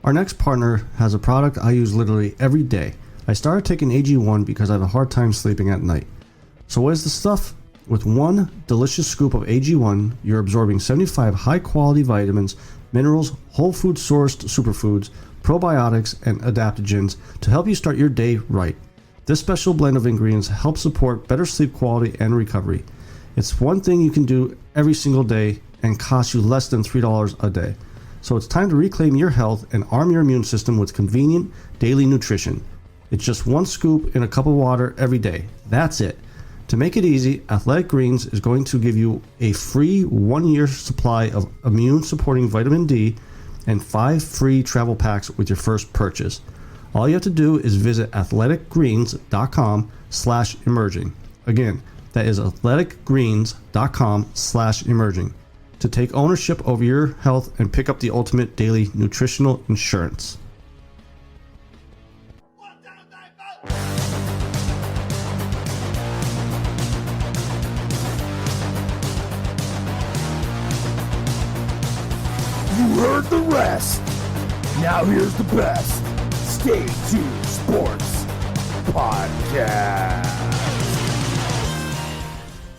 Our next partner has a product I use literally every day. I started taking AG1 because I have a hard time sleeping at night. So what is the stuff? With one delicious scoop of AG1, you're absorbing 75 high-quality vitamins, minerals, whole food sourced superfoods, probiotics, and adaptogens to help you start your day right. This special blend of ingredients helps support better sleep quality and recovery. It's one thing you can do every single day and costs you less than $3 a day. So it's time to reclaim your health and arm your immune system with convenient daily nutrition. It's just one scoop in a cup of water every day. That's it. To make it easy, Athletic Greens is going to give you a free 1-year supply of immune-supporting vitamin D and 5 free travel packs with your first purchase. All you have to do is visit athleticgreens.com/emerging. Again, that is athleticgreens.com/emerging to take ownership over your health and pick up the ultimate daily nutritional insurance. You heard the rest. Now here's the best. Stay Tuned Sports Podcast.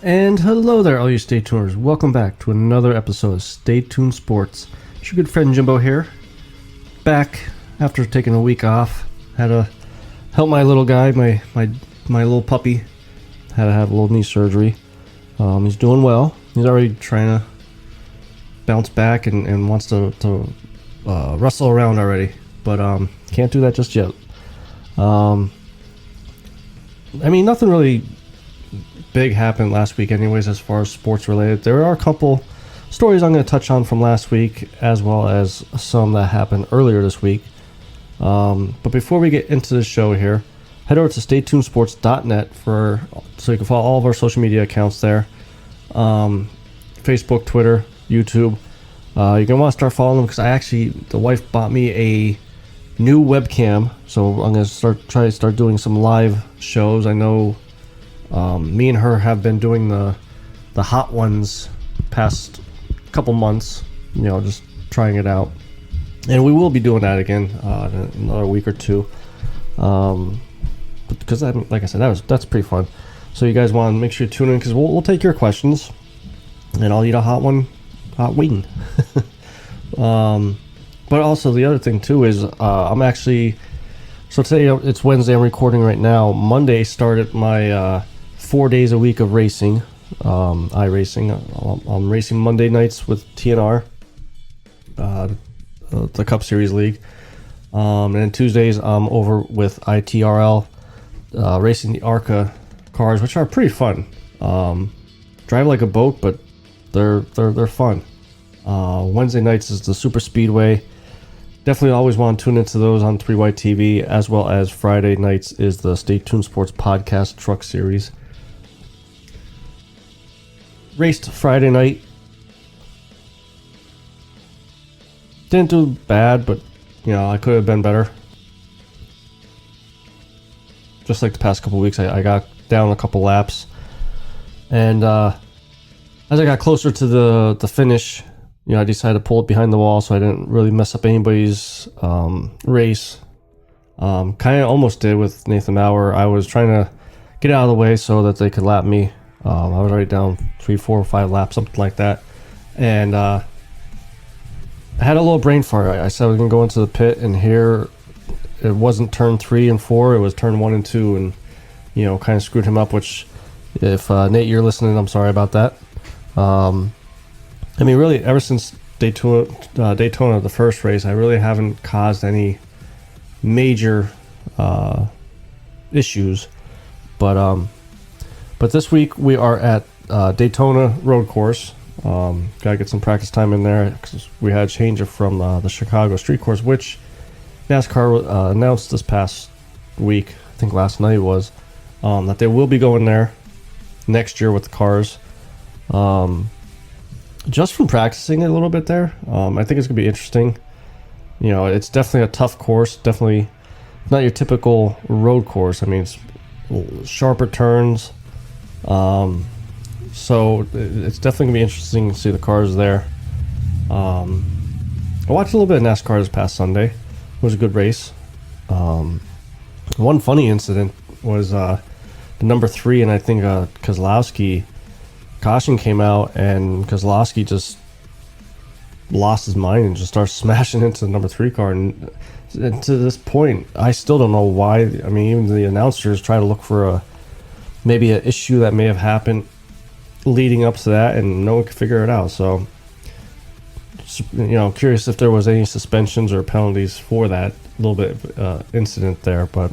And hello there, all you Stay Tuners. Welcome back to another episode of Stay Tuned Sports. It's your good friend Jimbo here. Back after taking a week off. Had to help my little guy, my little puppy. Had to have a little knee surgery. He's doing well. He's already trying to bounce back and wants to wrestle around already, but can't do that just yet. I mean, nothing really big happened last week anyways as far as sports related. There are a couple stories I'm going to touch on from last week, as well as some that happened earlier this week. But before we get into the show here, head over to staytunesports.net so you can follow all of our social media accounts there. Facebook, Twitter, YouTube. You're gonna want to start following them because the wife bought me a new webcam, so I'm gonna try to start doing some live shows. I know me and her have been doing the hot ones past couple months, just trying it out, and we will be doing that again in another week or two. Because like I said, that's pretty fun. So you guys want to make sure you tune in because we'll take your questions, and I'll eat a hot wing. But also the other thing too is I'm actually, so today it's Wednesday, I'm recording right now. Monday started my 4 days a week of racing, iRacing. I'm racing Monday nights with TNR, the Cup Series League, and then Tuesdays I'm over with ITRL, racing the ARCA cars, which are pretty fun. Drive like a boat, but they're fun. Wednesday nights is the Super Speedway. Definitely always want to tune into those on 3Y TV, as well as Friday nights is the Stay Tuned Sports Podcast Truck Series. Raced Friday night. Didn't do bad, but I could have been better. Just like the past couple weeks, I got down a couple laps, and as I got closer to the finish, I decided to pull it behind the wall so I didn't really mess up anybody's race. Kind of almost did with Nathan Maurer. I was trying to get out of the way so that they could lap me. I was already down 3, 4, or 5 laps, something like that. And I had a little brain fart. I said I was going to go into the pit, and here it wasn't turn 3 and 4, it was turn 1 and 2, and kind of screwed him up, which if Nate, you're listening, I'm sorry about that. I mean, really, ever since Daytona, the first race, I really haven't caused any major issues. But this week we are at Daytona Road Course. Gotta get some practice time in there because we had a change from the Chicago Street Course, which NASCAR announced this past week. I think last night was that they will be going there next year with the cars. Just from practicing it a little bit there, I think it's gonna be interesting. It's definitely a tough course. Definitely not your typical road course. I mean, it's sharper turns. So it's definitely gonna be interesting to see the cars there. I watched a little bit of NASCAR this past Sunday. was a good race. One funny incident was the number 3, and I think Kozlowski caution came out, and Kozlowski just lost his mind and just started smashing into the number 3 car. And to this point, I still don't know why. I mean, even the announcers try to look for maybe an issue that may have happened leading up to that, and no one could figure it out. So, curious if there was any suspensions or penalties for that little bit incident there. But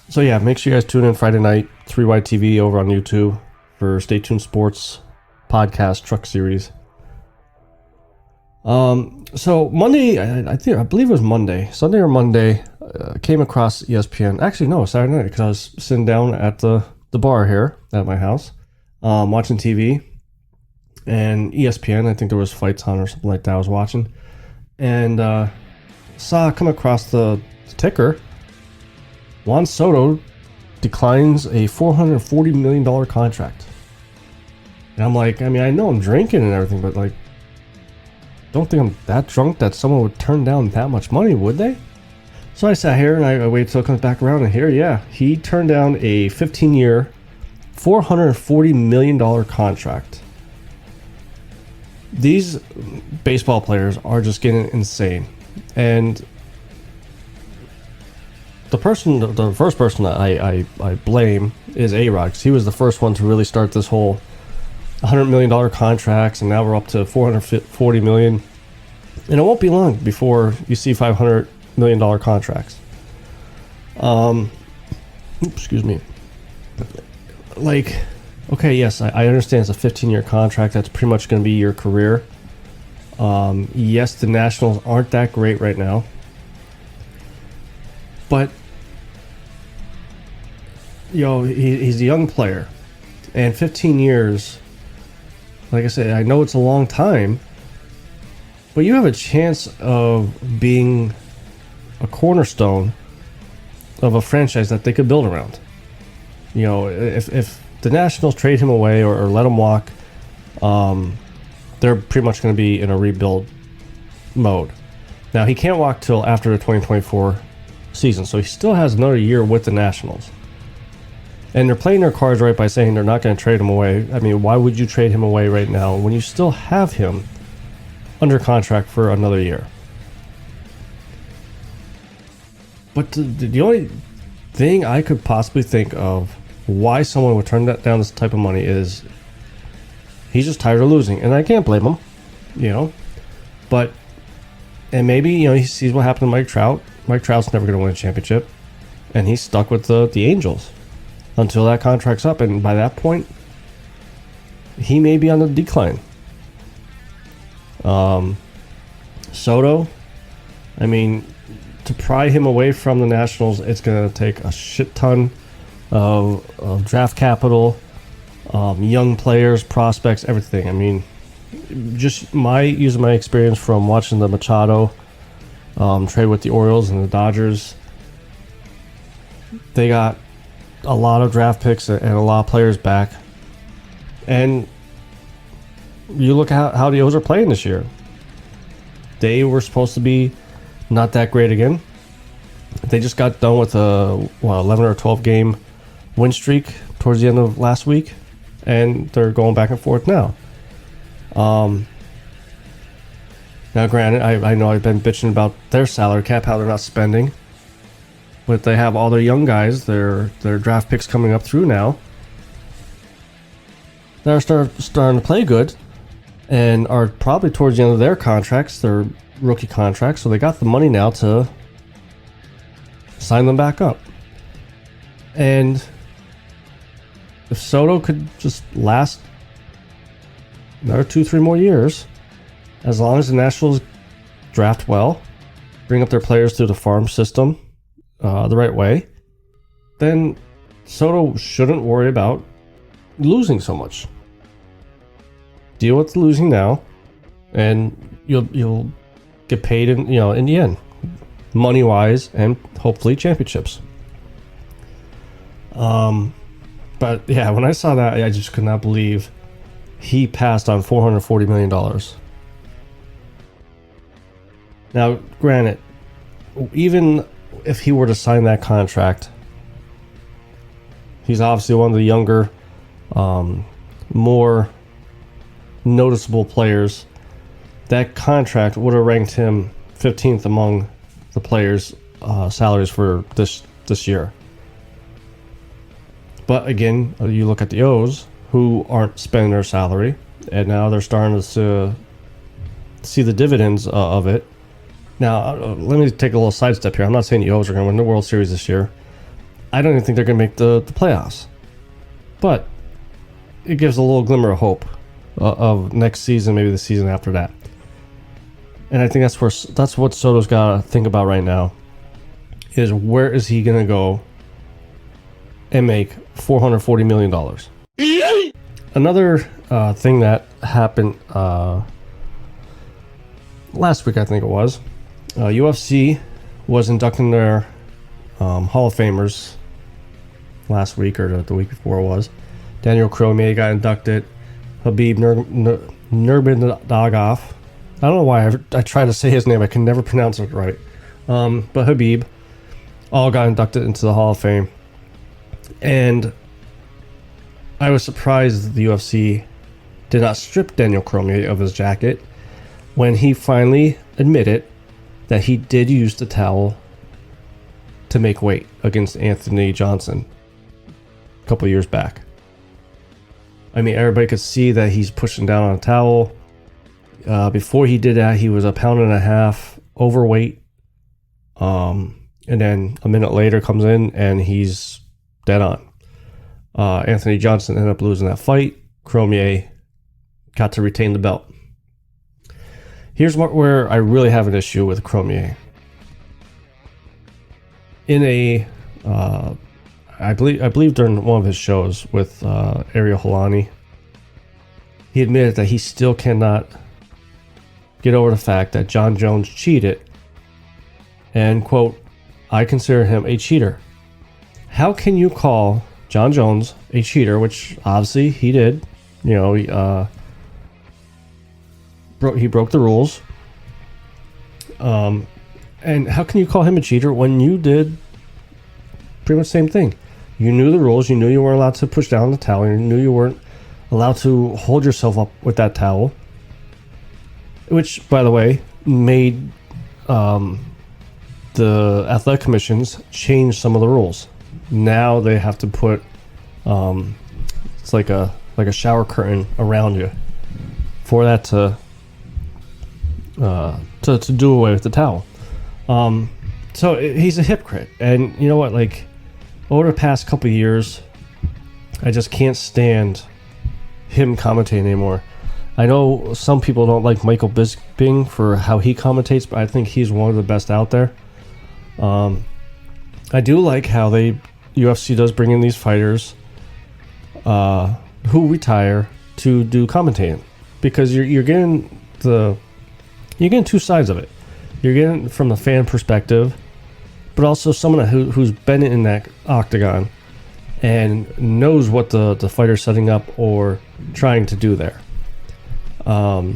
so yeah, make sure you guys tune in Friday night, 3 Wide TV over on YouTube for Stay Tuned Sports podcast truck series. So Monday, I believe it was Sunday or Monday, came across ESPN. Actually, no, Saturday night, because I was sitting down at the bar here at my house, watching TV, and ESPN. I think there was fights on or something like that I was watching, and saw come across the ticker. Juan Soto declines a $440 million contract. And I'm like, I mean, I know I'm drinking and everything, but like, don't think I'm that drunk that someone would turn down that much money, would they? So I sat here and I waited till it comes back around, and here, yeah, he turned down a 15-year, $440 million contract. These baseball players are just getting insane. And the first person that I blame is A-Rod, because he was the first one to really start this whole $100 million contracts, and now we're up to $440 million. And it won't be long before you see $500 million contracts. Excuse me. Like, okay, yes, I understand it's a 15-year contract. That's pretty much going to be your career. Yes, the Nationals aren't that great right now. But, he's a young player. And 15 years, like I said, I know it's a long time, but you have a chance of being a cornerstone of a franchise that they could build around. If the Nationals trade him away or let him walk, they're pretty much going to be in a rebuild mode. Now, he can't walk till after the 2024 season, so he still has another year with the Nationals. And they're playing their cards right by saying they're not going to trade him away. I mean, why would you trade him away right now when you still have him under contract for another year? But the only thing I could possibly think of why someone would turn down this type of money is he's just tired of losing. And I can't blame him, But, and maybe, he sees what happened to Mike Trout. Mike Trout's never going to win a championship. And he's stuck with the Angels until that contract's up. And by that point, he may be on the decline. Soto, I mean, to pry him away from the Nationals, it's going to take a shit ton of draft capital, young players, prospects, everything. I mean, just using my experience from watching the Machado trade with the Orioles and the Dodgers. They got a lot of draft picks and a lot of players back. And you look at how the O's are playing this year. They were supposed to be not that great again. They just got done with a 11 or 12 game win streak towards the end of last week, and they're going back and forth now. Now, granted, I know I've been bitching about their salary cap, how they're not spending, but they have all their young guys, their draft picks coming up through now, that are starting to play good, and are probably towards the end of their contracts, their rookie contracts, so they got the money now to sign them back up. And if Soto could just last another 2-3 more years, as long as the Nationals draft well, bring up their players through the farm system the right way, then Soto shouldn't worry about losing so much. Deal with the losing now, and you'll get paid in the end, money wise, and hopefully championships. But yeah, when I saw that, I just could not believe he passed on $440 million. Now, granted, even if he were to sign that contract, he's obviously one of the younger, more noticeable players. That contract would have ranked him 15th among the players' salaries for this year. But again, you look at the O's, who aren't spending their salary, and now they're starting to see the dividends of it. Now, let me take a little sidestep here. I'm not saying the O's are going to win the World Series this year. I don't even think they're going to make the playoffs. But it gives a little glimmer of hope of next season, maybe the season after that. And I think that's what Soto's got to think about right now, is where is he going to go and make $440 million. Another thing that happened last week, I think it was, UFC was inducting their Hall of Famers last week, or the week before it was. Daniel Cormier got inducted. Habib Nurmagomedov. I don't know why I try to say his name. I can never pronounce it right. But Habib all got inducted into the Hall of Fame. And I was surprised that the UFC did not strip Daniel Cormier of his jacket when he finally admitted that he did use the towel to make weight against Anthony Johnson a couple years back. I mean, everybody could see that he's pushing down on a towel. Before he did that, he was 1.5 pounds overweight. And then a minute later comes in and he's dead on. Anthony Johnson ended up losing that fight. Cormier got to retain the belt. Here's where I really have an issue with Cormier. In a, I believe during one of his shows with Ariel Helwani, he admitted that he still cannot get over the fact that John Jones cheated. And, quote, I consider him a cheater. How can you call John Jones a cheater, which obviously he did? You know, he broke the rules. And how can you call him a cheater when you did pretty much the same thing? You knew the rules. You knew you weren't allowed to push down the towel. You knew you weren't allowed to hold yourself up with that towel. Which, by the way, made the athletic commissions change some of the rules. Now they have to put it's like a shower curtain around you for that to do away with the towel. So he's a hypocrite, and you know what? Like, over the past couple of years, I just can't stand him commentating anymore. I know some people don't like Michael Bisping for how he commentates, but I think he's one of the best out there. I do like how UFC does bring in these fighters who retire to do commentating, because you're getting two sides of it. You're getting from the fan perspective, but also someone who's been in that octagon and knows what the fighter's setting up or trying to do there. But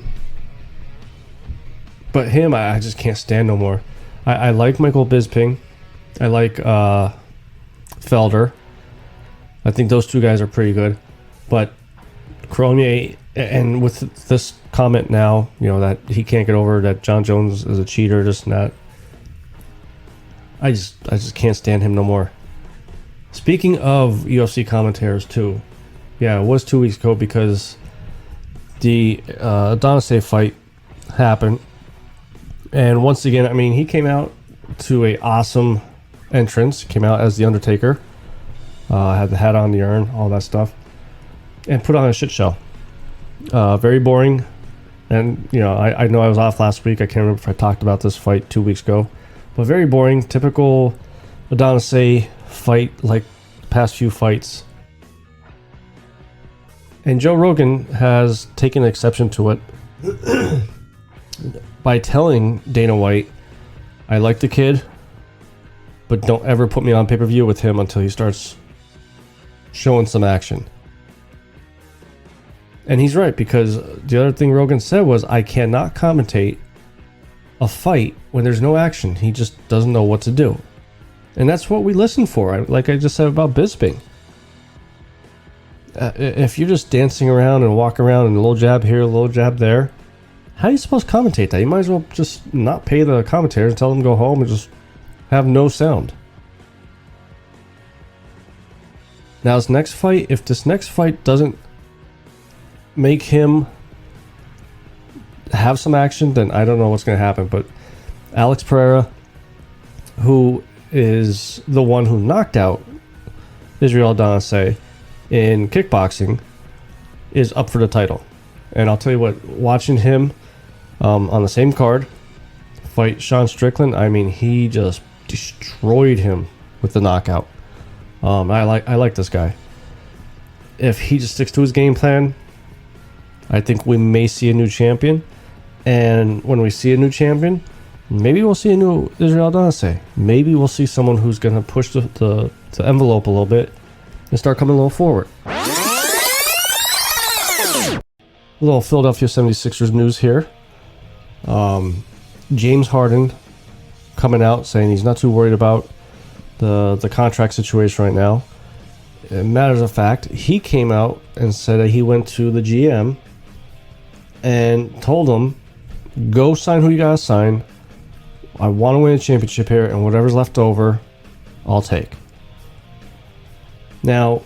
him, I just can't stand no more. I like Michael Bisping. I like Felder. I think those two guys are pretty good. But Cormier, and with this comment now, you know, that he can't get over that John Jones is a cheater, just not. I just can't stand him no more. Speaking of UFC commentators too, yeah, it was 2 weeks ago because the Adonis fight happened, and once again, I mean, he came out to a awesome entrance. Came out as the Undertaker, had the hat on, the urn, all that stuff, and put on a shit show. Very boring, and you know, I know I was off last week. I can't remember if I talked about this fight 2 weeks ago, but very boring, typical Adonis fight like the past few fights. And Joe Rogan has taken exception to it by telling Dana White, I like the kid, but don't ever put me on pay-per-view with him until he starts showing some action. And he's right, because the other thing Rogan said was, I cannot commentate a fight when there's no action. He just doesn't know what to do. And that's what we listen for, like I just said about Bisping. If you're just dancing around and walk around and a little jab here, a little jab there, how are you supposed to commentate that? You might as well just not pay the commentators and tell them to go home and just have no sound. Now this next fight, if this next fight doesn't make him have some action, then I don't know what's going to happen. But Alex Pereira, who is the one who knocked out Israel Adesanya in kickboxing, is up for the title. And I'll tell you what, watching him on the same card fight Sean Strickland, I mean, he just destroyed him with the knockout. I like this guy. If he just sticks to his game plan, I think we may see a new champion. And when we see a new champion, maybe we'll see a new Israel Adesanya. Maybe we'll see someone who's going to push the envelope a little bit and start coming a little forward. A little Philadelphia 76ers news here. James Harden coming out saying he's not too worried about the contract situation right now. Matters of fact, he came out and said that he went to the GM and told him, go sign who you gotta sign. I want to win a championship here, and whatever's left over, I'll take. Now,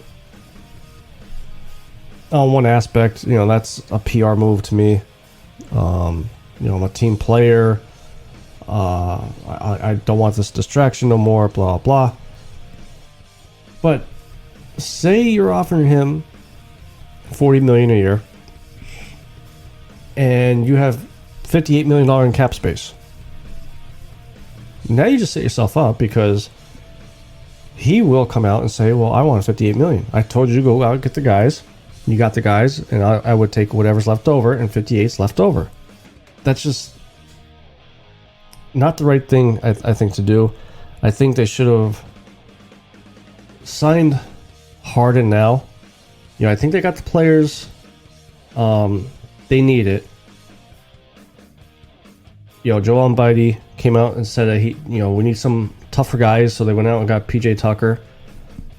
on one aspect, that's a PR move to me. I'm a team player. I don't want this distraction no more, blah, blah. But say you're offering him $40 million a year and you have $58 million in cap space. Now you just set yourself up, because he will come out and say, well, I want $58 million. I told you to go out and get the guys. You got the guys, and I would take whatever's left over, and 58's left over. That's just not the right thing, I think, to do. I think they should have signed Harden now. I think they got the players they need it. Joel Embiid came out and said that we need some tougher guys, so they went out and got PJ Tucker.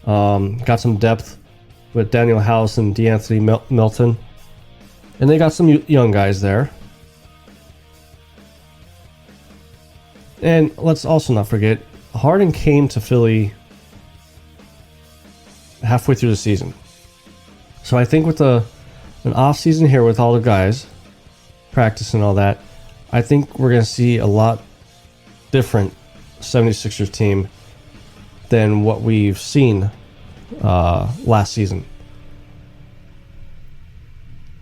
Got some depth with Daniel House and DeAnthony Melton. And they got some young guys there. And let's also not forget, Harden came to Philly halfway through the season. So I think with an off season here with all the guys, practice and all that, I think we're going to see a lot different 76ers team than what we've seen last season.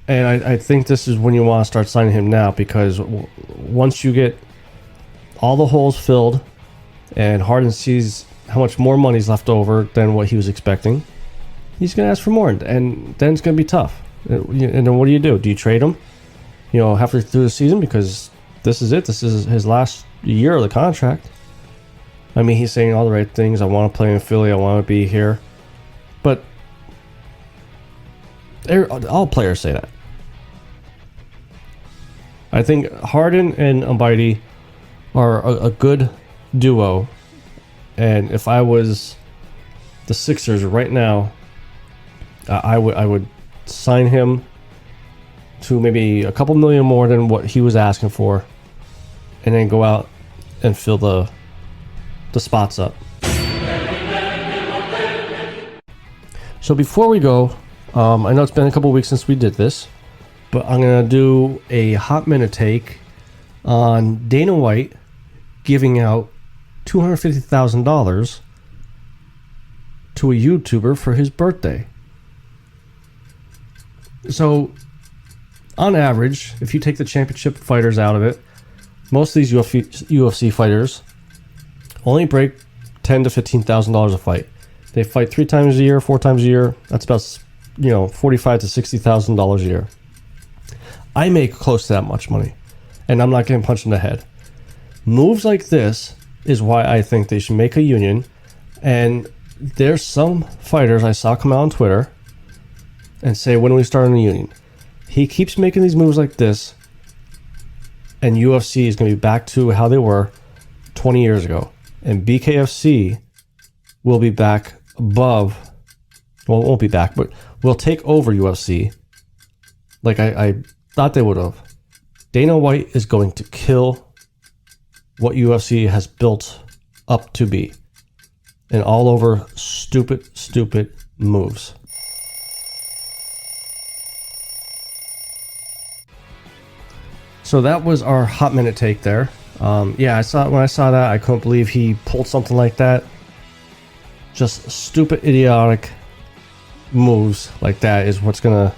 And I think this is when you want to start signing him now, because once you get all the holes filled and Harden sees how much more money's left over than what he was expecting, he's going to ask for more, and then it's going to be tough. And then what do? Do you trade him halfway through the season, because this is it? This is his last year of the contract. I mean, he's saying all the right things. I want to play in Philly. I want to be here. But all players say that. I think Harden and Embiid are a good duo. And if I was the Sixers right now, I would sign him to maybe a couple million more than what he was asking for, and then go out and fill the spots up. So before we go, I know it's been a couple weeks since we did this, but I'm going to do a hot minute take on Dana White giving out $250,000 to a YouTuber for his birthday. So, on average, if you take the championship fighters out of it, most of these UFC fighters only break $10,000 to $15,000 a fight. They fight 3 times a year, 4 times a year. That's about $45,000 to $60,000 a year. I make close to that much money, and I'm not getting punched in the head. Moves like this is why I think they should make a union. And there's some fighters I saw come out on Twitter and say, when are we starting a union? He keeps making these moves like this and UFC is going to be back to how they were 20 years ago. And BKFC will be back above, well, it won't be back, but will take over UFC like I thought they would have. Dana White is going to kill what UFC has built up to be. And all over stupid moves. So that was our hot minute take there. Yeah, when I saw that, I couldn't believe he pulled something like that. Just stupid, idiotic moves like that is what's gonna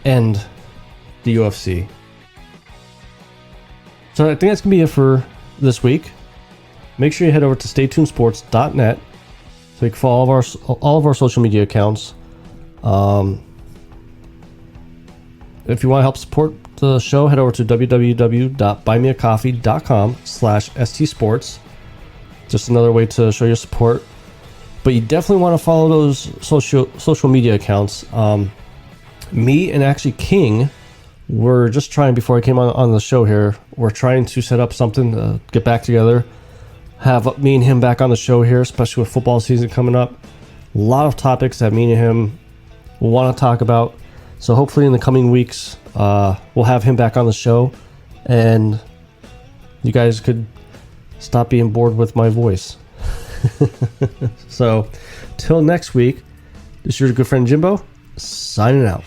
end the UFC. So I think that's gonna be it for this week. Make sure you head over to staytunesports.net so you can follow all of our social media accounts. If you want to help support the show, head over to www.buymeacoffee.com/stsports. Just another way to show your support. But you definitely want to follow those social media accounts. Me and actually King were just trying, before I came on the show here, we're trying to set up something to get back together. Have me and him back on the show here, especially with football season coming up. A lot of topics that me and him will want to talk about. So hopefully in the coming weeks, we'll have him back on the show, and you guys could stop being bored with my voice. So till next week, this is your good friend Jimbo, signing out.